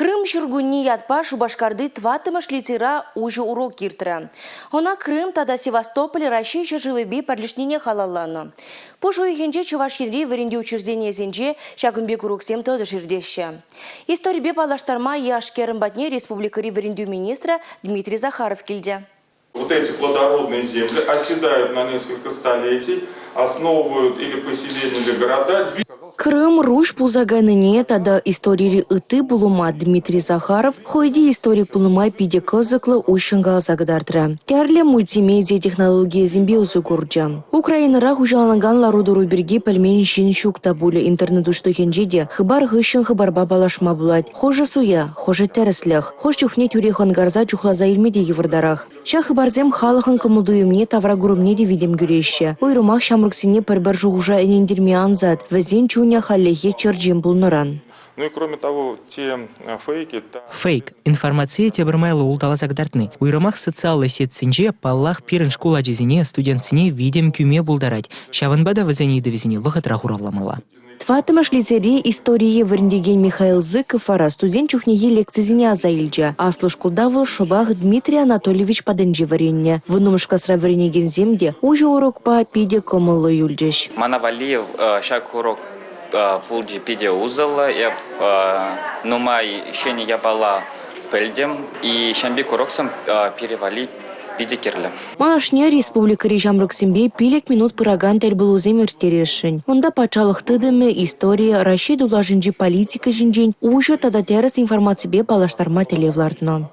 Крым шургунни ятпа Шубашкарды тватымыш лицера уже урок киртра. Она Крым тада Севастополь Россия живеби парлишнине халалланы. Пушу ихенже Чувашкинри варенде учреждение зенже шагынбек уроксем тоды шердеща. Историбе палаштарма яшкерым батне республикари варенде министра Дмитрий Захаров кильде. Вот эти плодородные земли оседают на несколько столетий, основывают или поселения, или города. Крым руш пулзаганыне тада истории ыты булума Дмитрий Захаров хойди историк булума пиде козыклы ушынгал загадартра. Керле мультимедиа технология зембе узугурджа. Украинара хужаланган ларудуру берги пальмень шин шукта буле интернет уштухенжеде хыбар гышын хыбарба балашма булать. Хожа суя, хожа тереслях, хош чухне тюрехан гарза чухлаза илмеде евардарах. Ша хыбарзем халахын кымылдуемне таврагурумне де видим гюреще. Уйрумах шамруксине пербер жугужа энендерме анзат. Везен чуня халлехе черджим булныран. Ну и кроме того, те фейки... Фейк. Информация тебірмайлы ултала загдартны. Уйрымах социалы сетсінже паллах пирін школа жезіне студентсіне видим кюме булдарать. Шавынбада візіне девізіне вғытра хуравламала. Тватымыш лицере истории варендеген Михаил Зыков ара студент чухнеге лекцизине азаилджа. Аслы шкулдавы шобах Дмитрий Анатольевич паденджи варенне. Вынумышка сра варенеген земде уже урок по пиде комылы юльджеш. Манавалиев шак урок пулджи пиде узала. Нумай еще не ябала пельдем. И шамбик уроксам перевали пиде керле. Малашне республика режамроксембе пилек минут пыраган тельбылузем иртерешень. Онда пачалых тыдыме история Рашид улажынжи политика жинжень уже тада терес информациябе балаштарма телевлартно.